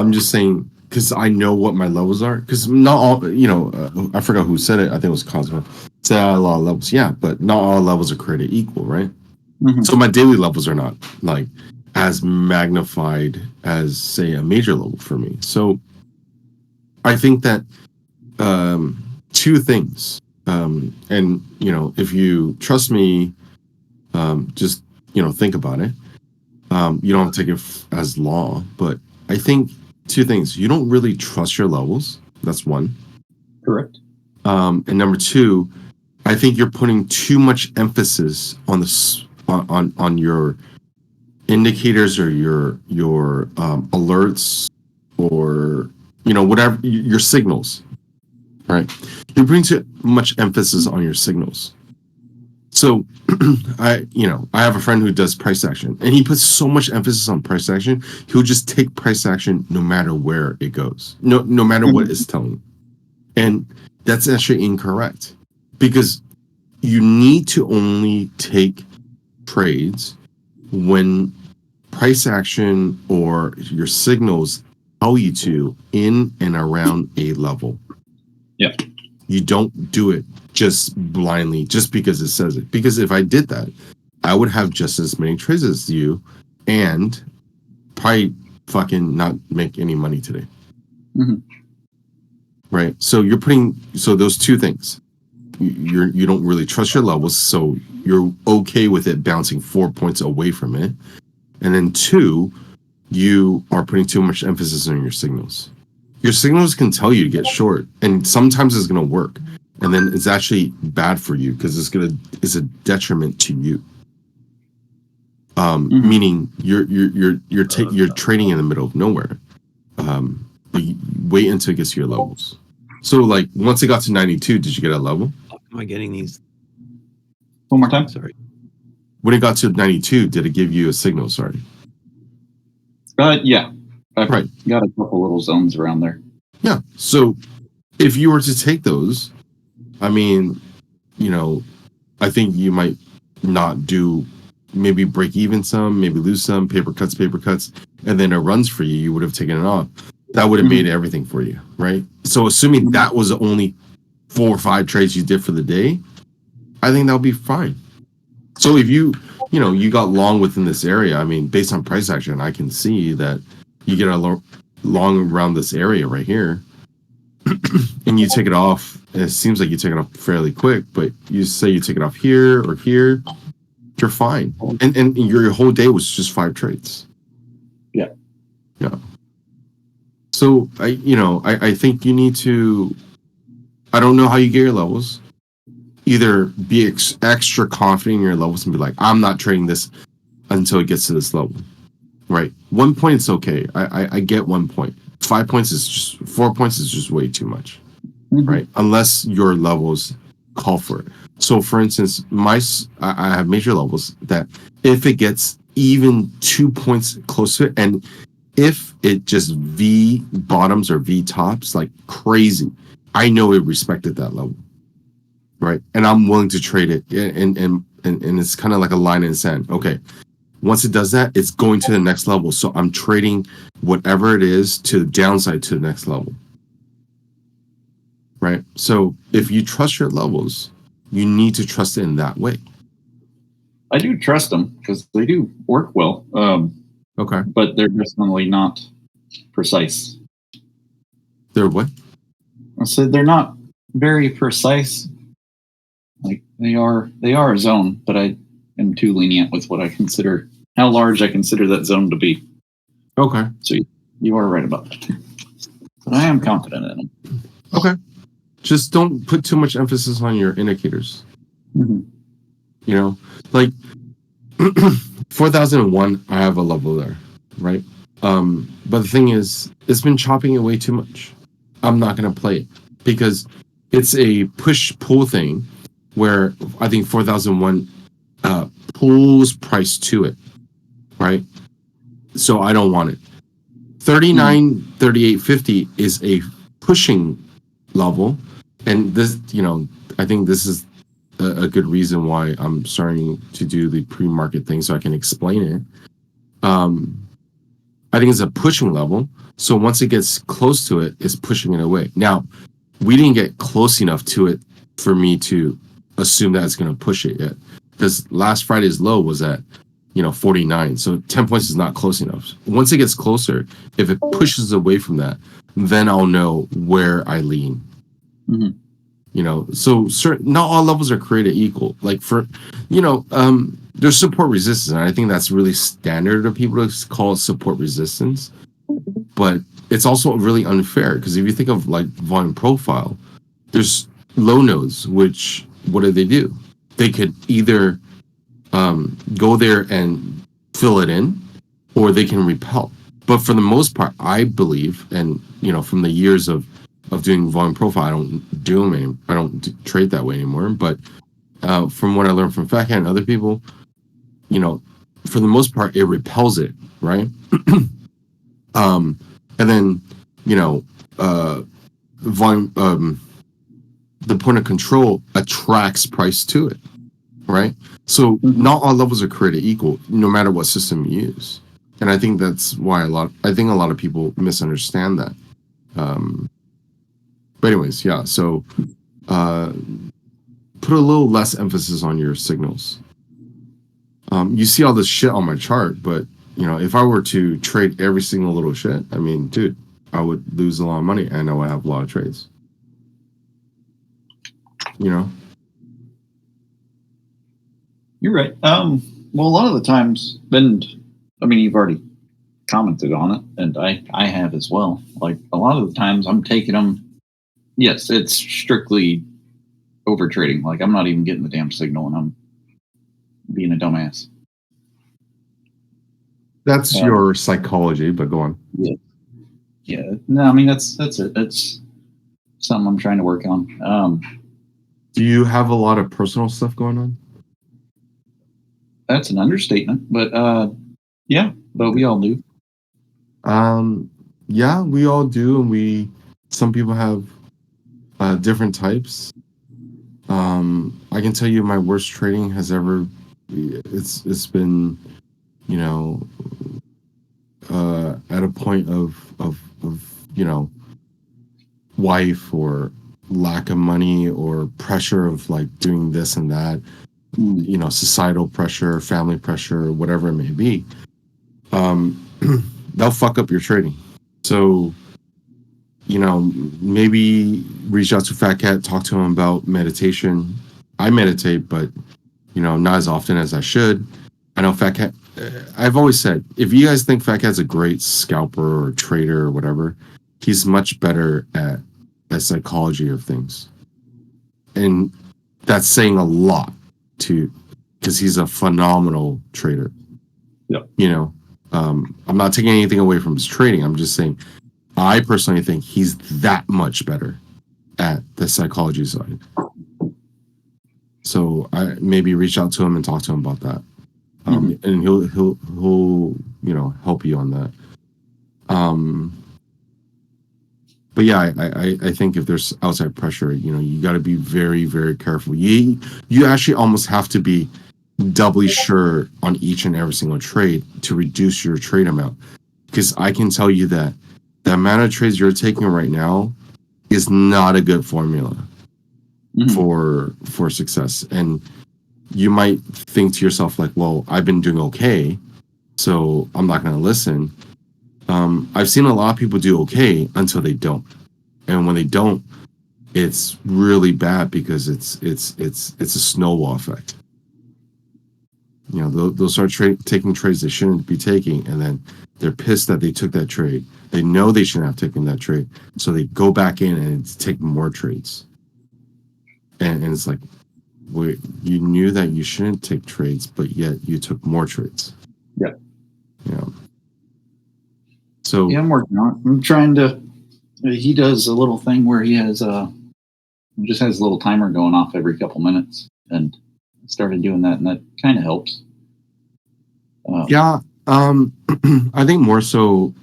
I'm just saying because I know what my levels are. Because not all, I forgot who said it. I think it was Cosmo. Said a lot of levels. Yeah, but not all levels are created equal, right? Mm-hmm. So my daily levels are not like as magnified as say a major level for me. So I think that two things. And if you trust me, just think about it. You don't have to take it as law, but I think two things. You don't really trust your levels. That's one. Correct. And number two, I think you're putting too much emphasis on on your indicators or your alerts or whatever your signals, right? You're putting too much emphasis on your signals. So I have a friend who does price action, and he puts so much emphasis on price action. He'll just take price action no matter where it goes, no matter what it's telling. And that's actually incorrect, because you need to only take trades when price action or your signals tell you to in and around a level. Yeah. You don't do it just blindly, just because it says it. Because if I did that, I would have just as many trades as you and probably fucking not make any money today. Mm-hmm. Right? So you're so those two things. You don't really trust your levels, so you're okay with it bouncing 4 points away from it. And then two, you are putting too much emphasis on your signals. Your signals can tell you to get short, and sometimes it's going to work, and then it's actually bad for you because it's a detriment to you. Meaning you're trading in the middle of nowhere. But you wait until it gets to your levels. So like once it got to 92, did you get a level? Am I getting these? One more time. Sorry. When it got to 92, did it give you a signal? Sorry. Yeah. I've right. got a couple little zones around there. Yeah. So if you were to take those, I mean, I think you might not do, maybe break even some, maybe lose some, paper cuts, and then it runs for you. You would have taken it off. That would have made everything for you, right? So assuming that was the only 4 or 5 trades you did for the day, I think that would be fine. So if you got long within this area, I mean, based on price action, I can see that you get a long around this area right here, and you take it off. And it seems like you take it off fairly quick, but you say you take it off here or here, you're fine. And your whole day was just 5 trades. Yeah. Yeah. So I think you need to, I don't know how you get your levels. Either be extra confident in your levels and be like, I'm not trading this until it gets to this level, right? 1 point is okay. I get 1 point. 5 points is just 4 points is just way too much, right? Unless your levels call for it. So for instance, I have major levels that if it gets even 2 points close to it, and if it just V bottoms or V tops like crazy, I know it respected that level. Right. And I'm willing to trade it. And it's kind of like a line in the sand. Okay. Once it does that, it's going to the next level. So I'm trading whatever it is to the downside to the next level. Right. So if you trust your levels, you need to trust it in that way. I do trust them because they do work well. Okay. But they're definitely not precise. They're what? I said they're not very precise. Like they are a zone, but I am too lenient with what I consider, how large I consider that zone to be. Okay. So you are right about that. But I am confident in them. Okay. Just don't put too much emphasis on your indicators. Mm-hmm. Like 4001, I have a level there, right? But the thing is, it's been chopping it way too much. I'm not going to play it because it's a push-pull thing where I think 4001 pulls price to it, right? So I don't want it. 39, 3850 is a pushing level, and this, I think this is a good reason why I'm starting to do the pre-market thing so I can explain it. I think it's a pushing level. So once it gets close to it, it's pushing it away. Now, we didn't get close enough to it for me to assume that it's going to push it yet. Because last Friday's low was at, 49. So 10 points is not close enough. Once it gets closer, if it pushes away from that, then I'll know where I lean. So not all levels are created equal. Like there's support resistance, and I think that's really standard of people to call it support resistance. But it's also really unfair because if you think of like volume profile, there's low nodes, which what do? They could either go there and fill it in, or they can repel. But for the most part, I believe, and from the years of doing volume profile, I don't do them anymore. I don't trade that way anymore. But from what I learned from Fat Cat and other people, for the most part, it repels it, right? And then volume, the point of control attracts price to it, right? So not all levels are created equal, no matter what system you use. And I think that's why a lot of people misunderstand that. But anyways, yeah. So put a little less emphasis on your signals. You see all this shit on my chart, but if I were to trade every single little shit, I mean, dude, I would lose a lot of money. I know I have a lot of trades. You're right. Well, a lot of the times, and I mean, you've already commented on it, and I have as well. Like a lot of the times, I'm taking them. Yes, it's strictly over trading. Like I'm not even getting the damn signal, and I'm being a dumbass. That's your psychology, but go on. Yeah. No, I mean that's it. That's something I'm trying to work on. Do you have a lot of personal stuff going on? That's an understatement, but yeah, but we all do. Yeah, we all do, and some people have different types. I can tell you my worst trading has ever it's been at a point of wife or lack of money or pressure of like doing this and that, societal pressure, family pressure, whatever it may be. They'll fuck up your trading. So maybe reach out to Fat Cat, talk to him about meditation. I meditate, but not as often as I should. I know Fat Cat. I've always said, if you guys think Fat Cat's a great scalper or trader or whatever, he's much better at the psychology of things, and that's saying a lot because he's a phenomenal trader. Yeah. I'm not taking anything away from his trading. I'm just saying, I personally think he's that much better at the psychology side. So I maybe reach out to him and talk to him about that. And he'll help you on that. But yeah, I think if there's outside pressure, you got to be very, very careful. You actually almost have to be doubly sure on each and every single trade to reduce your trade amount. Because I can tell you that the amount of trades you're taking right now is not a good formula for success. And you might think to yourself like, well, I've been doing okay, so I'm not going to listen. I've seen a lot of people do okay until they don't, and when they don't, it's really bad because it's a snowball effect. They'll start taking trades they shouldn't be taking, and then they're pissed that they took that trade. They know they shouldn't have taken that trade, so they go back in and take more trades. And it's like, wait, you knew that you shouldn't take trades, but yet you took more trades. Yeah. So yeah, I'm working on it. I'm trying to. He does a little thing where he has just has a little timer going off every couple minutes, and I started doing that, and that kind of helps. I think more so.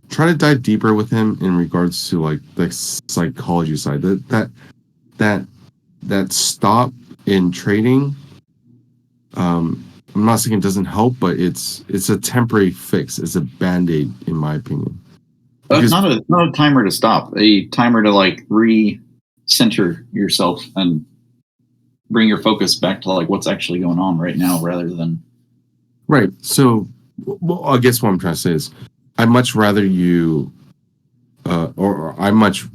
Try to dive deeper with him in regards to like the psychology side. That stop in trading I'm not saying it doesn't help, but it's a temporary fix. It's a band-aid, in my opinion. Because, not a timer to stop, a timer to like re-center yourself and bring your focus back to like what's actually going on right now, rather than right. So, well, I guess what I'm trying to say is, I'd much rather you, or I much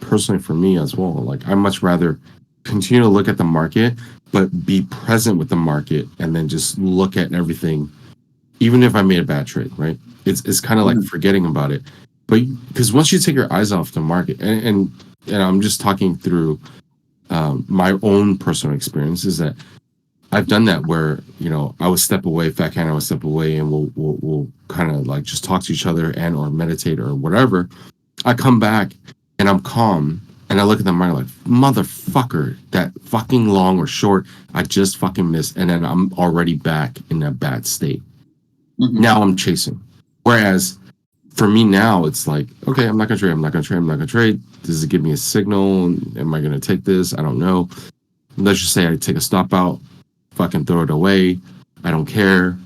personally for me as well. Like, I much rather continue to look at the market, but be present with the market, and then just look at everything, even if I made a bad trade. Right? It's kind of like forgetting about it. But because once you take your eyes off the market, and I'm just talking through my own personal experience, is that I've done that where, I would step away, Fat Cat, I would step away, and we'll kind of like just talk to each other and or meditate or whatever. I come back and I'm calm and I look at the market like, motherfucker, that fucking long or short, I just fucking missed, and then I'm already back in a bad state. Now I'm chasing. Whereas for me now, it's like, okay, I'm not gonna trade. I'm not gonna trade. I'm not gonna trade. Does it give me a signal? Am I gonna take this? I don't know. Let's just say I take a stop out, fucking throw it away. I don't care.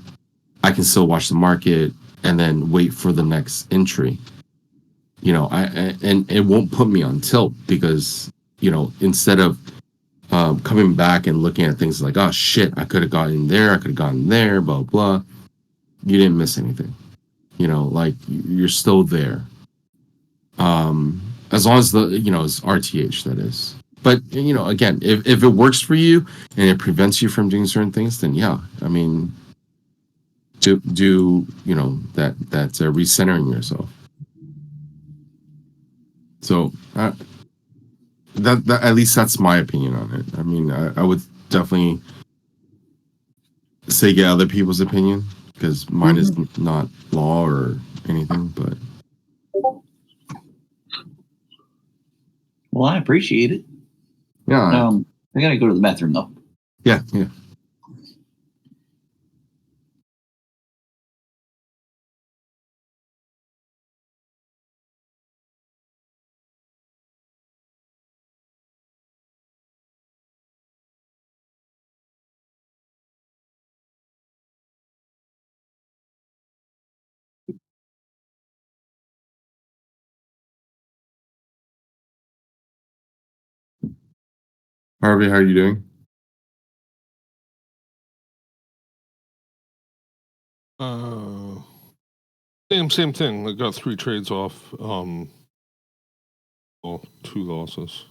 I can still watch the market and then wait for the next entry. And it won't put me on tilt because, instead of coming back and looking at things like, oh shit, I could have gotten there, I could have gotten there, blah blah. You didn't miss anything. Like you're still there. As long as it's RTH, that is. But again, if it works for you and it prevents you from doing certain things, then yeah, I mean, do that's recentering yourself. So that at least that's my opinion on it. I mean, I would definitely say get other people's opinion because mine is not law or anything, but. Well, I appreciate it. Yeah. I gotta go to the bathroom though. Yeah. Harvey, how are you doing? Same thing. I got 3 trades off. Well, 2 losses.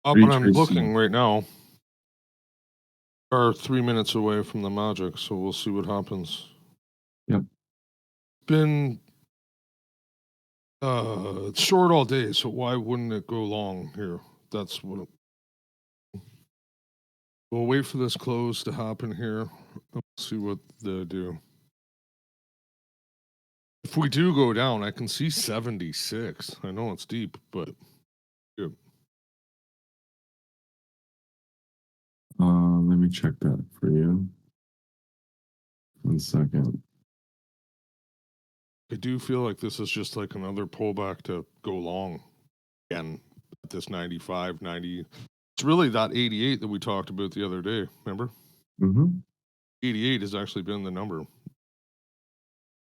But I'm looking right now. Are 3 minutes away from the magic, so we'll see what happens. Yep. Been short all day, so why wouldn't it go long here? That's what. We'll wait for this close to happen here. We'll see what they do. If we do go down, I can see 76. I know it's deep, but yeah. Let me check that for you. 1 second. I do feel like this is just like another pullback to go long again at this 95, 90. It's really that 88 that we talked about the other day. Remember? 88 has actually been the number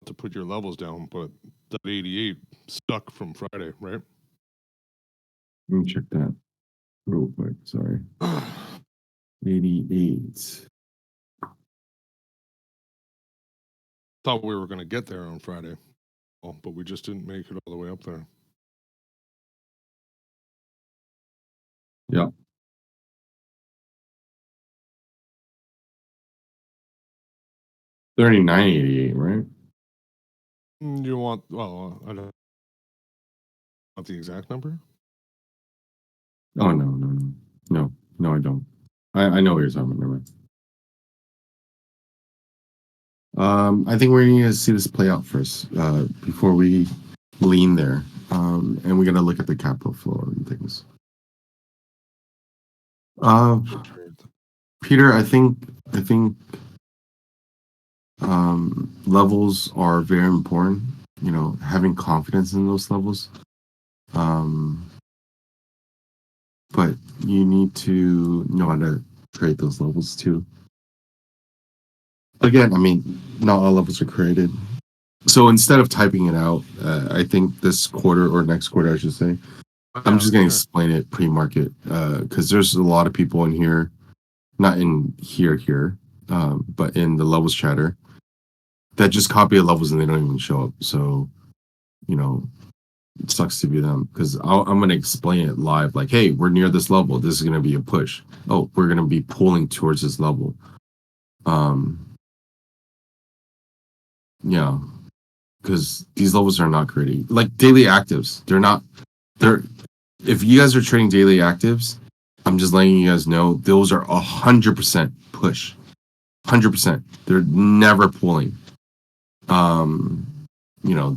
to put your levels down, but that 88 stuck from Friday, right? Let me check that real quick. Sorry. 88. Thought we were going to get there on Friday, but we just didn't make it all the way up there. Yep. $39.88, right? You want? Well, I don't want the exact number. Oh no, I don't. I know what you're talking about. Never mind. I think we need to see this play out first before we lean there, and we got to look at the capital flow and things. Peter, I think levels are very important. Having confidence in those levels. But you need to know how to create those levels too. Again, I mean, not all levels are created. So instead of typing it out, I think this quarter or next quarter, I should say, I'm just going to explain it pre-market because there's a lot of people in here, not in here, but in the levels chatter that just copy the levels and they don't even show up. So, you know, it sucks to be them because I'm going to explain it live. Like, hey, we're near this level. This is going to be a push. Oh, we're going to be pulling towards this level. Yeah, because these levels are not creating like daily actives. They're if you guys are trading daily actives, I'm just letting you guys know those are 100% push. 100%. They're never pulling.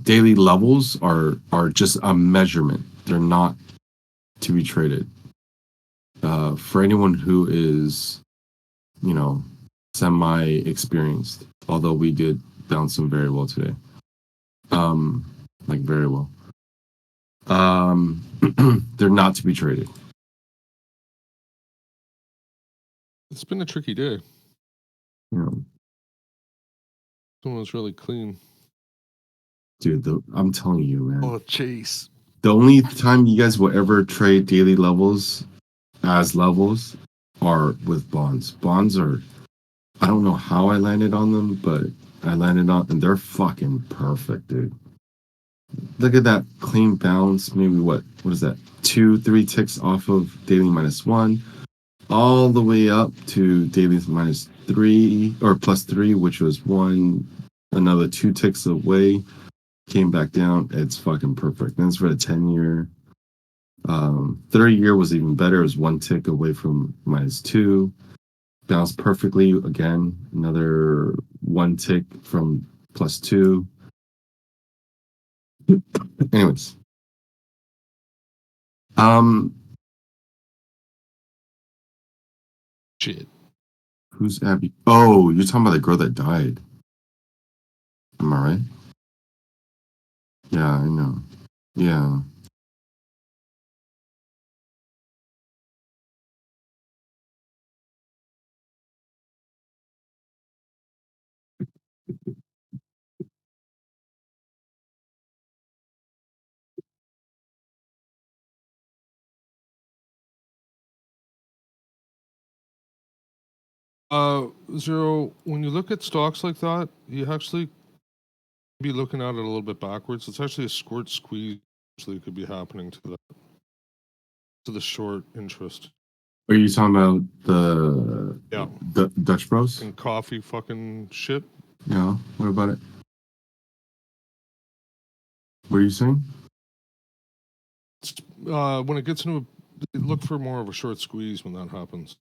Daily levels are just a measurement. They're not to be traded. For anyone who is, semi-experienced, although we did bounce them very well today. Like very well. They're not to be traded. It's been a tricky day. Yeah. Someone's really clean. Dude, I'm telling you, man. Oh, Chase. The only time you guys will ever trade daily levels as levels are with bonds. Bonds are, I don't know how I landed on them, but I landed on, and they're fucking perfect, dude. Look at that clean bounce. Maybe what is that? 2-3 ticks off of daily -1, all the way up to daily -3 or +3, which was another 2 ticks away. Came back down. It's fucking perfect. That's for the 10-year. 30-year was even better. It was 1 tick away from -2. Bounced perfectly again. Another 1 tick from +2. Anyways. Shit. Who's Abby? Oh, you're talking about the girl that died. Am I right? Yeah, I know. Yeah. Zero, when you look at stocks like that, you actually be looking at it a little bit backwards. It's actually a squirt squeeze actually could be happening to the short interest. Are you talking about the Dutch Bros? And coffee fucking shit. Yeah. What about it? What are you saying? When it gets into look for more of a short squeeze when that happens.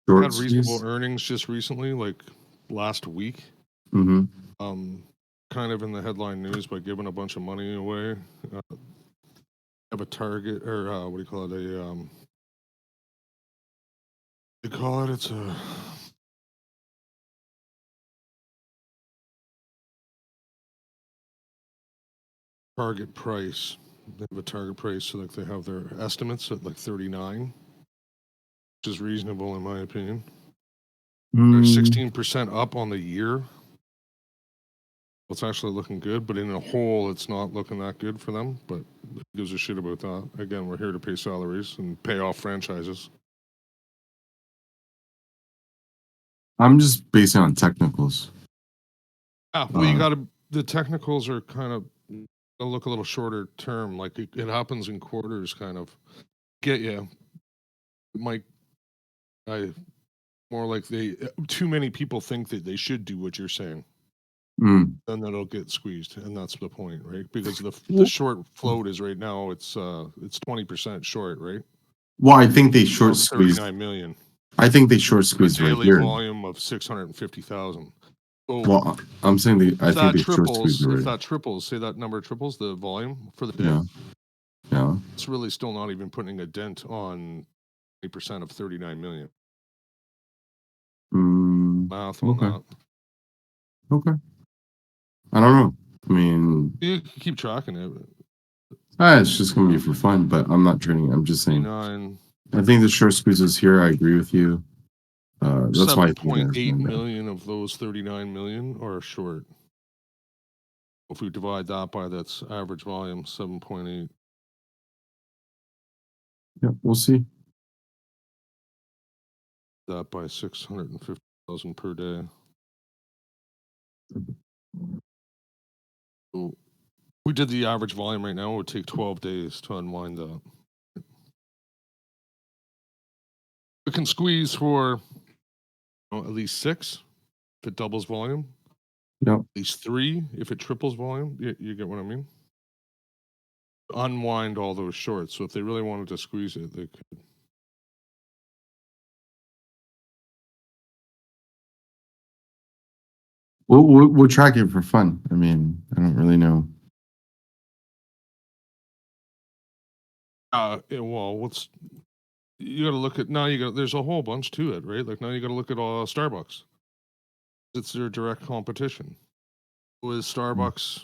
Short had reasonable squeeze? earnings just recently, like last week. Mm-hmm. Kind of in the headline news by giving a bunch of money away. Have a target or what do you call it? It's a target price. They have a target price, so like they have their estimates at like 39, which is reasonable in my opinion. They're 16% up on the year. It's actually looking good, but in a whole, it's not looking that good for them. But who gives a shit about that? Again, we're here to pay salaries and pay off franchises. I'm just basing on technicals. Yeah, well, you got to. The technicals are kind of look a little shorter term. Like it happens in quarters, kind of. Get you, Mike. More like too many people think that they should do what you're saying. Then that'll get squeezed, and that's the point, right? Because the short float is right now it's 20% short, right? Well, I think they short squeezed 39 million. I think they short squeezed right here. Daily volume of 650,000. So well, I'm saying I think they short squeezed already. If that triples, say that number triples the volume for the day. Yeah. It's really still not even putting a dent on 20% of 39 million. Math on that. Okay. I don't know. I mean, you can keep tracking it. It's just gonna be for fun, but I'm not trading. I'm just saying. 9, I think the short squeeze is here. I agree with you. That's why I think there's 7.8 one down. million of those 39 million are short. If we divide that by that's average volume, 7.8. Yeah, we'll see. That by 650,000 per day. So we did the average volume right now. It would take 12 days to unwind that. We can squeeze for at least 6 if it doubles volume. Yep. At least 3 if it triples volume. You get what I mean? Unwind all those shorts. So if they really wanted to squeeze it, they could. We'll track it for fun. I mean, I don't really know. Well, you got to look at now. There's a whole bunch to it, right? Like now you got to look at Starbucks. It's their direct competition. Was Starbucks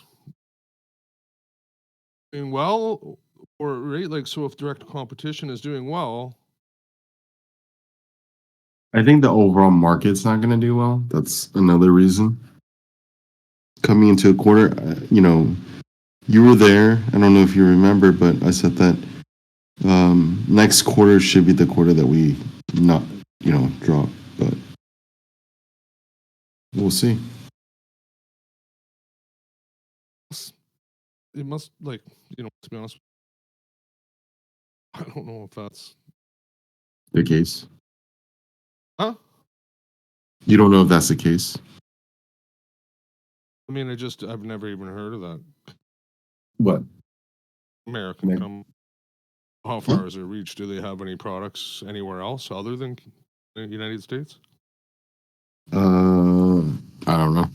doing well, or right? Like so, if direct competition is doing well, I think the overall market's not going to do well. That's another reason. Coming into a quarter, you were there. I don't know if you remember, but I said that next quarter should be the quarter that we not, drop. But we'll see. it must to be honest, I don't know if that's The case. Huh? You don't know if that's the case? I mean, I've never even heard of that. What? American company. How far is their reach? Do they have any products anywhere else other than the United States? I don't know.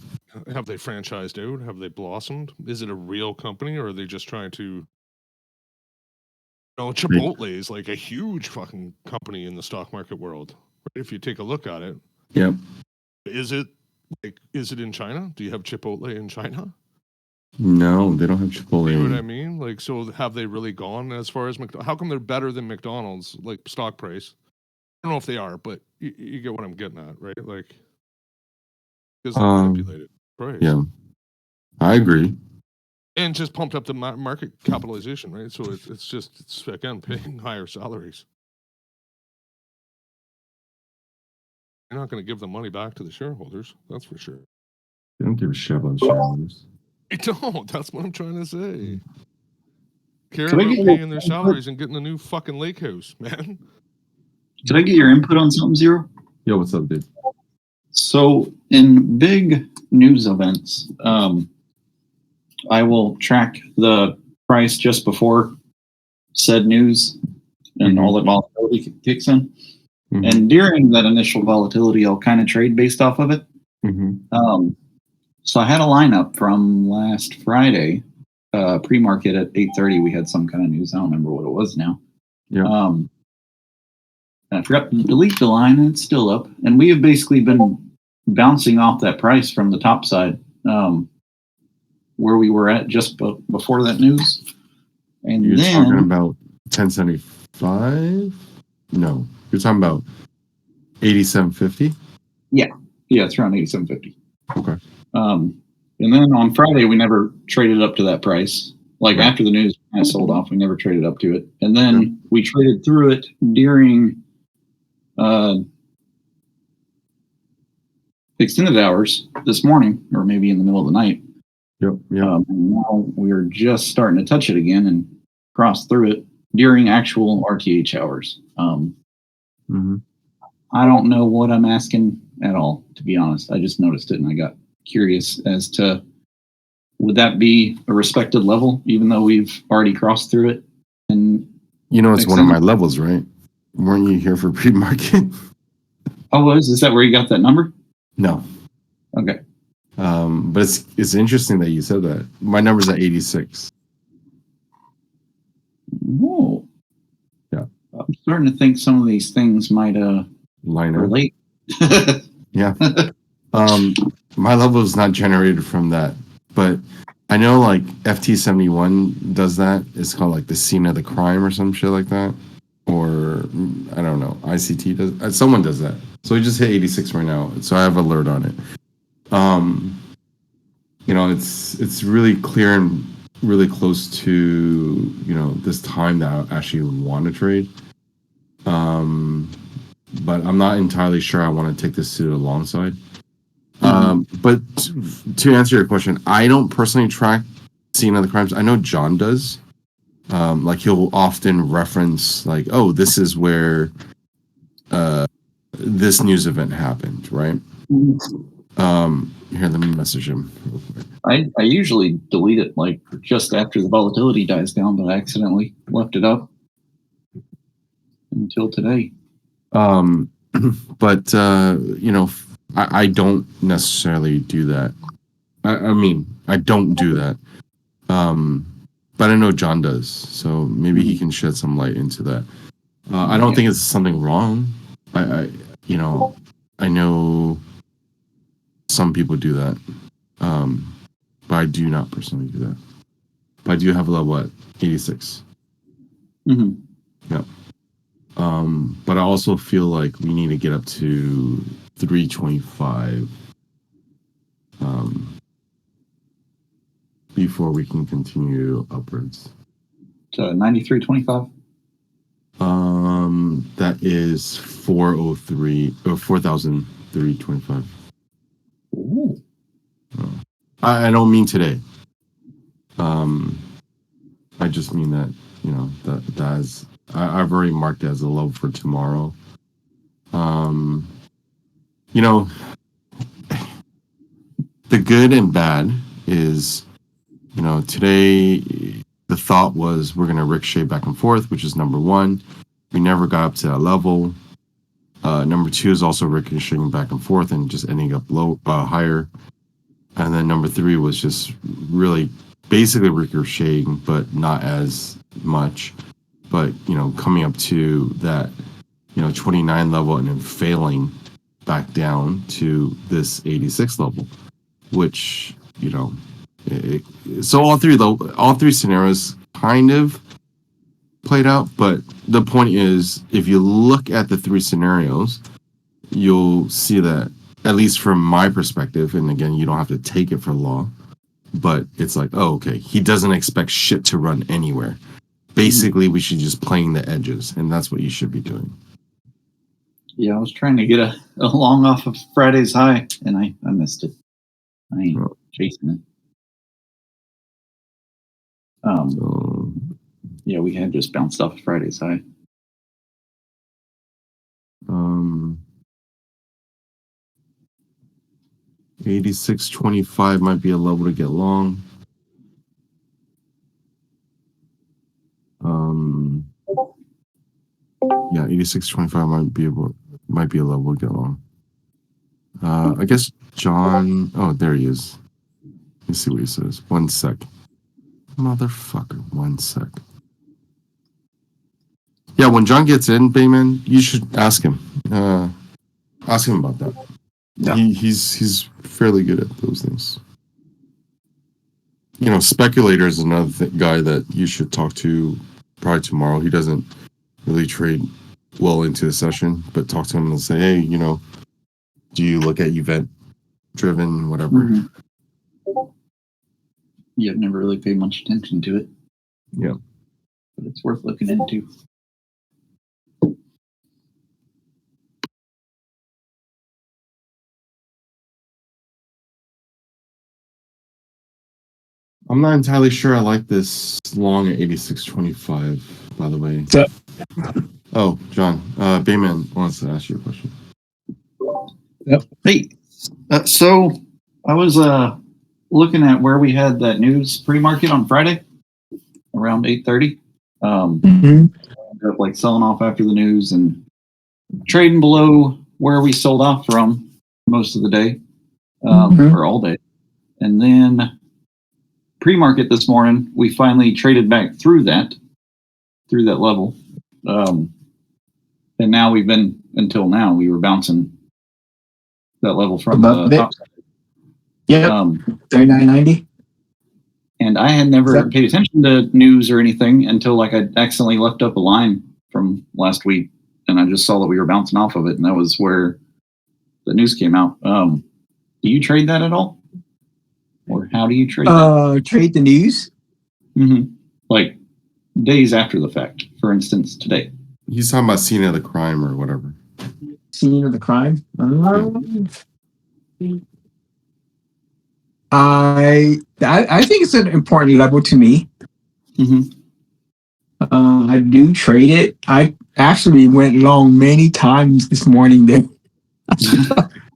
Have they franchised out? Have they blossomed? Is it a real company, or are they just trying to? Chipotle is like a huge fucking company in the stock market world. Right? If you take a look at it. Yep. Is it in China? Do you have Chipotle in China? No, they don't have Chipotle. You know what I mean? Like, so have they really gone as far as McDonald's? How come they're better than McDonald's, like stock price? I don't know if they are, but you get what I'm getting at, right? Like, because they manipulated price. Yeah, I agree. And just pumped up the market capitalization, right? So it's again paying higher salaries. You're not going to give the money back to the shareholders, that's for sure. They don't give a shit about shareholders. I don't. That's what I'm trying to say. Care about paying their salaries and getting a new fucking lake house, man. Could I get your input on something, Zero? Yo, what's up, dude? So, in big news events, I will track the price just before said news and all the volatility kicks in. Mm-hmm. And during that initial volatility, I'll kind of trade based off of it. Mm-hmm. So I had a lineup from last Friday, pre-market at 8:30. We had some kind of news. I don't remember what it was now. Yeah. And I forgot to delete the line, and it's still up. And we have basically been bouncing off that price from the top side, where we were at just before that news. And you're then, talking about 1075? No, you're talking about 8750. Yeah, it's around 8750. Okay. And then on Friday, we never traded up to that price. Like after the news kind of sold off, we never traded up to it. And then we traded through it during extended hours this morning, or maybe in the middle of the night. Yep. And now we're just starting to touch it again and cross through it during actual RTH hours. I don't know what I'm asking at all, to be honest. I just noticed it and I got curious as to, would that be a respected level, even though we've already crossed through it? And it's one of my levels, right? Weren't you here for pre-market? Oh, is that where you got that number? No. Okay. But it's interesting that you said that. My number's at 86. Whoa. Yeah. I'm starting to think some of these things might line up. Relate. Yeah. My level is not generated from that, but I know like FT71 does that. It's called like the scene of the crime or some shit like that. Or I don't know. ICT does. Someone does that. So we just hit 86 right now. So I have alert on it. It's really clear and really close to this time that I actually want to trade. But I'm not entirely sure I want to take this to the long side. But to answer your question, I don't personally track scene of the crimes. I know John does. Like he'll often reference like, oh, this is where this news event happened, right? Here, let me message him real quick. I usually delete it like just after the volatility dies down, but I accidentally left it up until today. But I don't necessarily do that. I mean, I don't do that. But I know John does, so maybe he can shed some light into that. I don't think it's something wrong. I know some people do that, but I do not personally do that. But I do have a level at 86. Yep. But I also feel like we need to get up to 325 before we can continue upwards. So 93.25. That is 403 or 4,325. I don't mean today. I just mean that that is. I've already marked it as a level for tomorrow. The good and bad is, today the thought was we're going to ricochet back and forth, which is number one. We never got up to that level. Number two is also ricocheting back and forth and just ending up higher. And then number three was just really basically ricocheting, but not as much. But, coming up to that, 29 level and then failing back down to this 86 level, which, so all three scenarios kind of played out. But the point is, if you look at the three scenarios, you'll see that, at least from my perspective, and again, you don't have to take it for law, but it's like, oh, okay, he doesn't expect shit to run anywhere. Basically, we should just playing the edges, and that's what you should be doing. Yeah, I was trying to get a long off of Friday's high, and I missed it. I ain't chasing it. Yeah, we had just bounced off Friday's high. 86.25 might be a level to get long. Yeah, 86.25 might be a level to get long. I guess John. Oh, there he is. Let's see what he says. 1 sec, motherfucker. 1 sec. Yeah, when John gets in, Bayman, you should ask him. Ask him about that. Yeah. He's fairly good at those things. Speculator is another guy that you should talk to probably tomorrow. He doesn't really trade well into the session, but talk to him and say, hey, do you look at event driven, whatever? Yeah, I've never really paid much attention to it. Yeah. But it's worth looking into. I'm not entirely sure I like this long at 86.25, by the way. Oh, John. Bayman wants to ask you a question. Yep. Hey, so I was looking at where we had that news pre-market on Friday around 8:30. Ended up like selling off after the news and trading below where we sold off from most of the day, or all day. And then pre-market this morning, we finally traded back through that level. And now until now, we were bouncing that level from the top side. Yeah, 39.90. And I had never paid attention to news or anything until like I accidentally left up a line from last week, and I just saw that we were bouncing off of it, and that was where the news came out. Do you trade that at all, or how do you trade that? Trade the news? Mm-hmm. Like days after the fact, for instance, today. He's talking about scene of the crime or whatever. Scene of the crime? I think it's an important level to me. Mm-hmm. I do trade it. I actually went long many times this morning. There,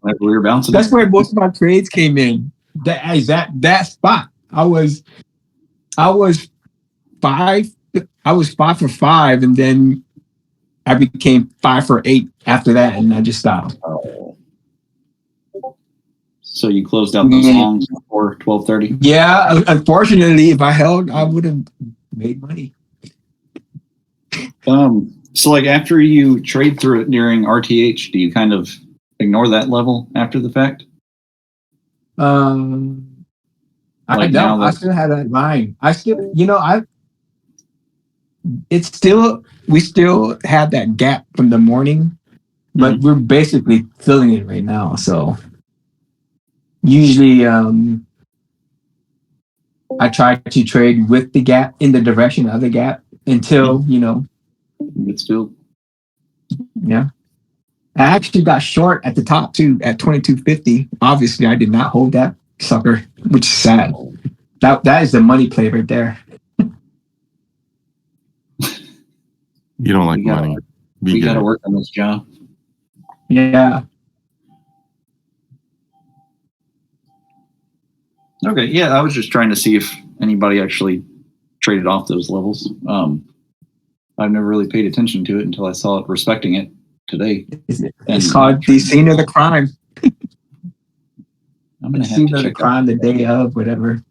Like we were bouncing. that's where most of my trades came in. That spot. I was 5 for 5, and then I became 5 for 8 after that, and I just stopped. Oh. So you closed out those longs before 12:30? Yeah, unfortunately, if I held, I would have made money. So like after you trade through it during RTH, do you kind of ignore that level after the fact? I Like don't. now I that- still had that line. I still, we still have that gap from the morning, but we're basically filling it right now. So usually, I try to trade with the gap in the direction of the gap until, It's still yeah. I actually got short at the top too at 22.50. Obviously, I did not hold that sucker, which is sad. That is the money play right there. You don't like We gotta- money. we got to work on this job. Yeah. Okay, yeah, I was just trying to see if anybody actually traded off those levels. I've never really paid attention to it until I saw it respecting it today. It's called the scene of the crime. I'm The gonna have scene to of the check crime, the day of, whatever.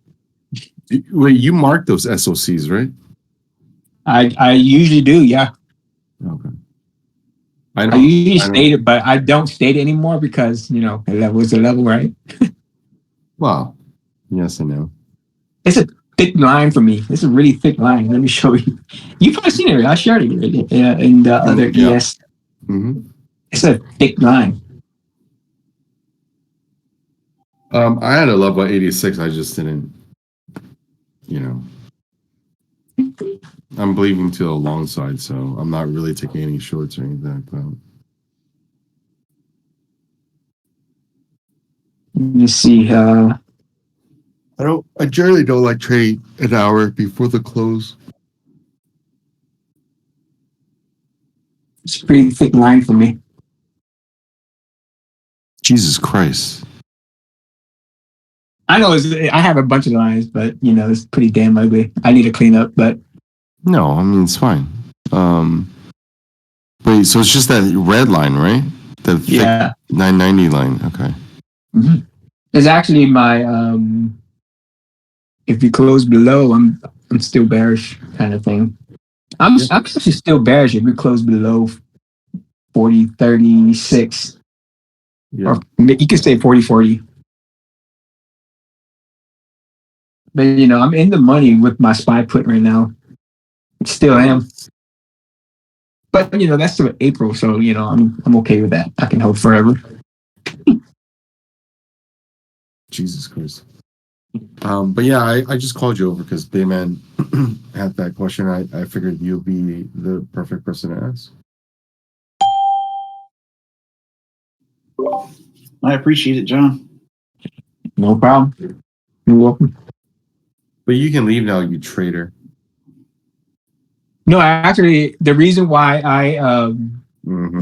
Wait, you mark those SOCs, right? I usually do, yeah. Okay. I usually state it, but I don't state it anymore because, the level is the level, right? Well, yes and no. It's a thick line for me. It's a really thick line. Let me show you. You've probably seen it. I shared it in the other Yeah. ES. Mm-hmm. It's a thick line. I had a level 86. I just didn't, I'm believing to the long side, so I'm not really taking any shorts or anything like that. Let me see. I generally don't like trading an hour before the close. It's a pretty thick line for me. Jesus Christ. I know I have a bunch of lines, but it's pretty damn ugly. I need to clean up, but No, I mean it's fine. Wait, so it's just that red line, right? The thick yeah. 990 line. Okay. Mm-hmm. It's actually my if you close below, I'm still bearish kind of thing. I'm actually still bearish if you close below 40.36. Yeah. Or you could say 40.40. But I'm in the money with my SPY put right now. Still am. But that's till April, so I'm okay with that. I can hold forever. Jesus Christ. But yeah, I just called you over because Bayman had that question. I figured you'd be the perfect person to ask. I appreciate it, John. No problem. You're welcome. But you can leave now, you traitor. No, actually, the reason why I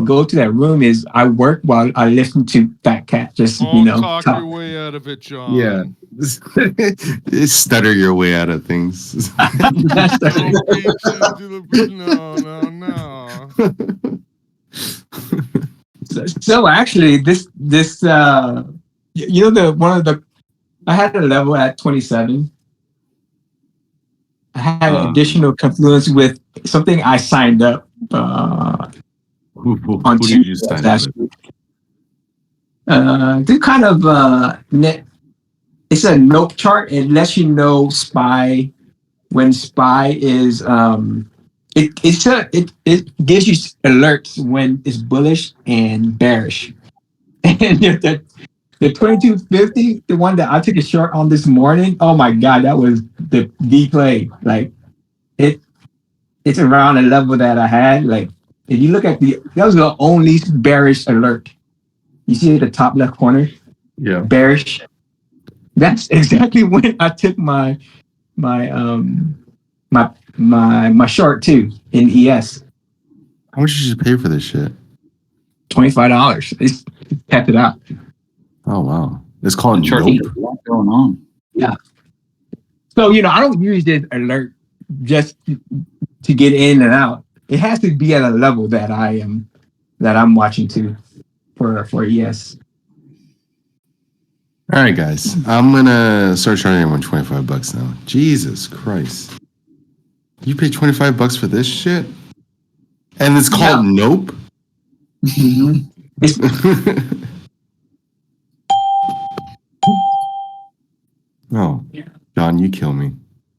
go to that room is I work while I listen to Fat Cat. Just Talk talk. your way out of it, John. Yeah. Stutter your way out of things. No. So actually, this I had a level at 27. I had additional confluence with something I signed up Who on did you sign up last with? week. To kind of it's a nope chart. It lets you know SPY when SPY is it gives you alerts when it's bullish and bearish. And the 2250, the one that I took a short on this morning, oh my god, that was the play. Like it's around a level that I had. Like if you look at that was the only bearish alert. You see at the top left corner, Yeah. bearish. That's exactly when I took my short too in ES. How much did you pay for this shit? $25. It's kept it out. Oh wow. It's called Chart Nope. has a lot going on. So I don't use this alert just to get in and out. It has to be at a level that I'm watching to for ES. All right, guys. I'm gonna start charging everyone $25 now. Jesus Christ. You pay $25 for this shit? And it's called Nope? Oh, John, you kill me.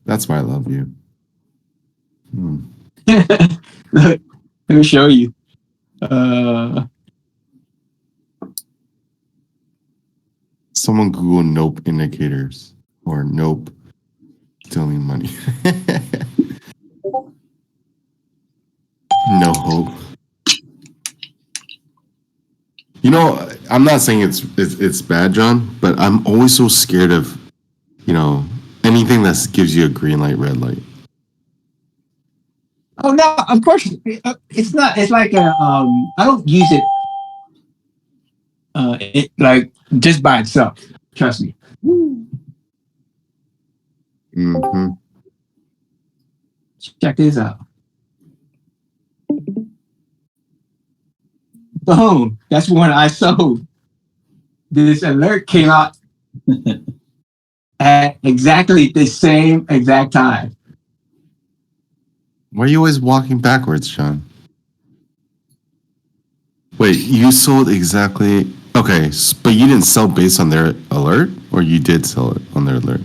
That's why I love you. Look, let me show you. Someone Google Nope indicators or Nope stealing money. No hope. I'm not saying it's bad, John, but I'm always so scared of, anything that gives you a green light, red light. Oh no, of course it's not. It's like I don't use it like just by itself. Trust me. Mm-hmm. Check this out. Boom. That's when I sold. This alert came out at exactly the same exact time. Why are you always walking backwards, John? Wait, you sold exactly... Okay, but you didn't sell based on their alert? Or you did sell it on their alert?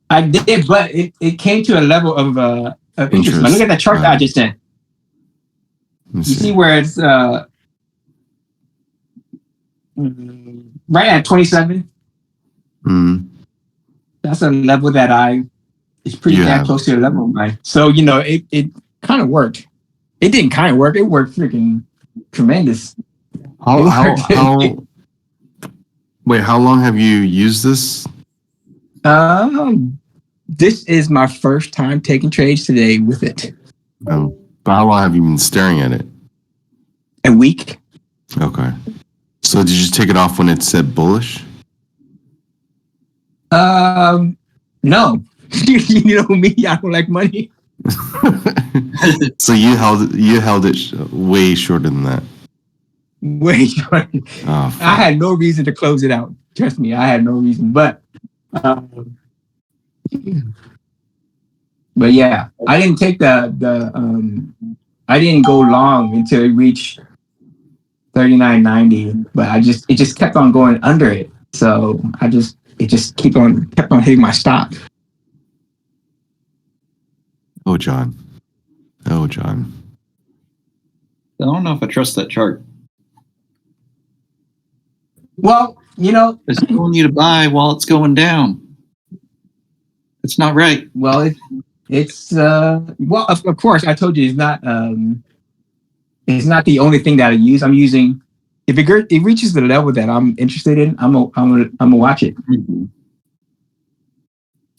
I did, but it came to a level of interest. But look at the chart that I just sent. You see where it's right at 27? Mm-hmm. That's a level that it's pretty damn close to the level of mine. So, it kind of worked. It didn't kind of work. It worked freaking tremendous. Wait, how long have you used this? This is my first time taking trades today with it. Oh, but how long have you been staring at it? A week. Okay. So did you just take it off when it said bullish? No. You know me, I don't like money. So you held it way shorter than that. Way shorter. Oh, I had no reason to close it out. Trust me, I had no reason. But yeah, I didn't take I didn't go long until it reached 39.90, but it just kept on going under it. So it just kept on hitting my stop. Oh, John. I don't know if I trust that chart. Well, it's telling you to buy while it's going down. It's not right. Well, it's well, of course, I told you it's not the only thing that I use. I'm using if it reaches the level that I'm interested in, I'm gonna watch it. Mm-hmm.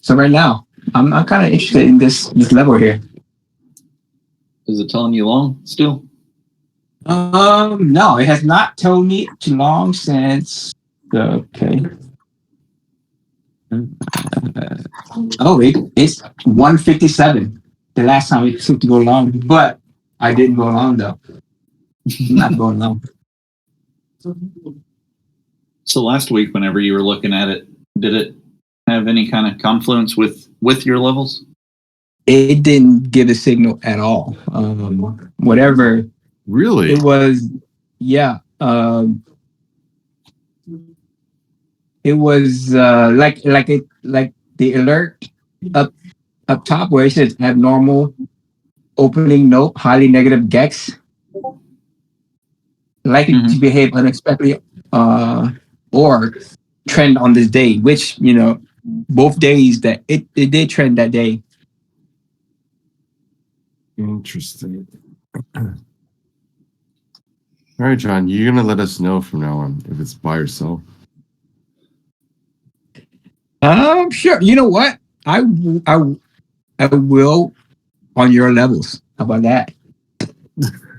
So right now, I'm kind of interested in this level here. Is it telling you long still? No, it has not told me too long since. Okay. It's 157. The last time it took to go long, but I didn't go long though. I'm not going long. So last week, whenever you were looking at it, did it have any kind of confluence with your levels? It didn't give a signal at all. Whatever. Really? It was, yeah. it was like the alert up up top where it says abnormal opening note, highly negative gex, likely Mhm. to behave unexpectedly, uh, or trend on this day, which, both days that it did trend that day. Interesting. All right, John, you're gonna let us know from now on if it's buy or sell. Sure. You know what? I will on your levels. How about that?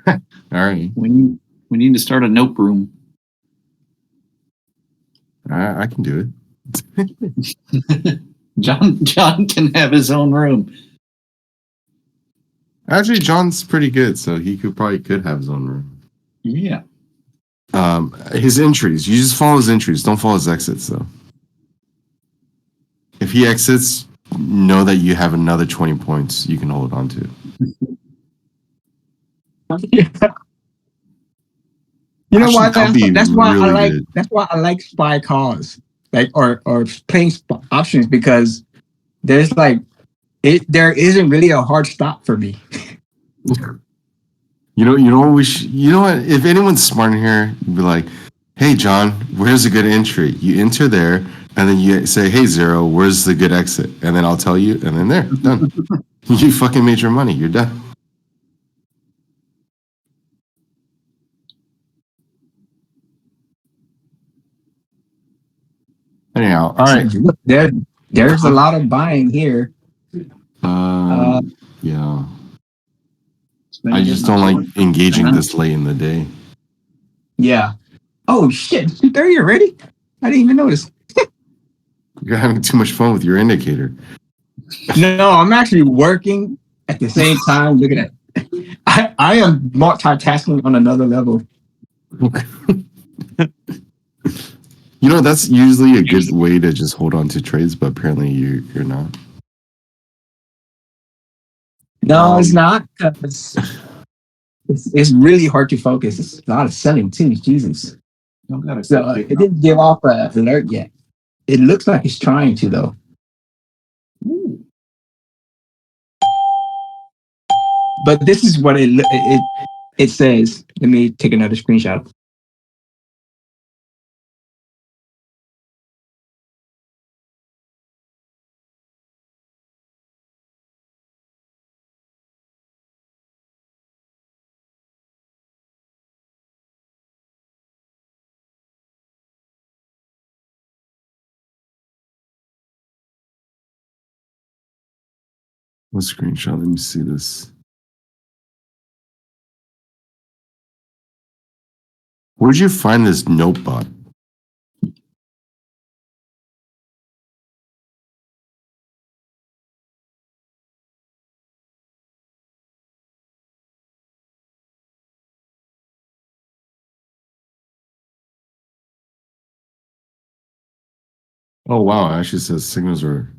All right, We need to start a note room. I can do it. John can have his own room. Actually, John's pretty good, so he could have his own room. Yeah. His entries. You just follow his entries. Don't follow his exits, though. If he exits, know that you have another 20 points you can hold on to. You know Actually, why? that'll be That's why I really like. good. That's why I like spy calls, like or playing options, because there's like there isn't really a hard stop for me. You know what? If anyone's smart in here, you'd be like, "Hey, John, where's a good entry?" You enter there, and then you say, "Hey, Zero, where's the good exit?" And then I'll tell you, and then there, done. You fucking made your money. You're done. Anyhow, all right. Look, there's a lot of buying here. Yeah. It's been I just getting don't up to like engaging 10. this late in the day. Yeah. Oh shit! 2:30 already? I didn't even notice. You're having too much fun with your indicator. No, I'm actually working at the same time. Looking at. I am multitasking on another level. You know, that's usually a good way to just hold on to trades, but apparently you're not. No, it's not. 'Cause it's really hard to focus. It's a lot of selling too. Jesus. Y'all gotta So quit it picking up. didn't give off an alert yet. It looks like it's trying to though. Ooh. But this is what it says. Let me take another screenshot. What screenshot? Let me see this. Where'd you find this notebot? Oh wow, it actually says signals are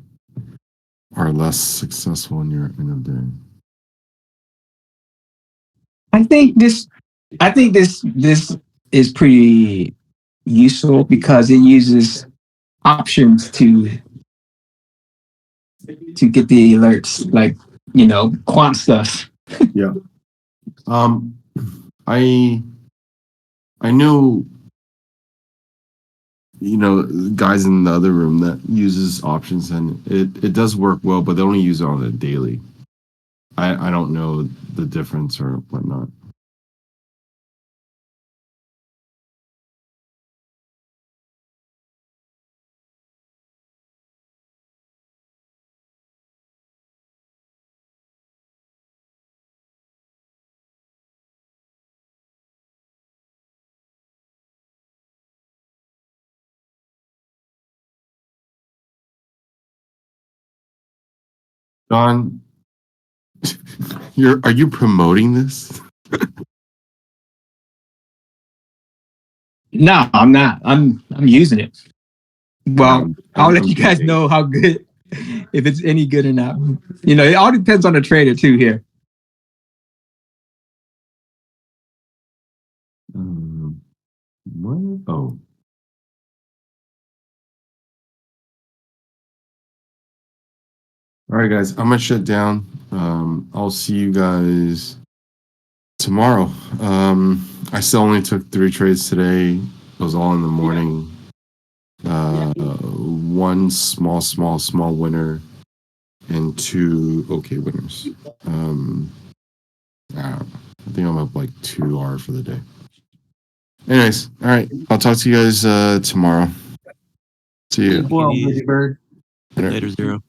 less successful in your end of day. I think this is pretty useful because it uses options to get the alerts, like quant stuff. Yeah. Um, I I know guys in the other room that uses options, and it does work well, but they only use it on a daily. I don't know the difference or whatnot. Don, are you promoting this? No, I'm not. I'm using it. Well, No, I'll let I'm you guys kidding. know how good, if it's any good or not. It all depends on the trader too here. What? Oh, All right, guys, I'm gonna shut down. I'll see you guys tomorrow. I still only took 3 trades today. It was all in the morning. One small winner and 2 okay winners. I don't know. I think I'm up like 2 hours for the day. Anyways, all right. I'll talk to you guys tomorrow. See you. Well, Biddy Bird. Later, Zero.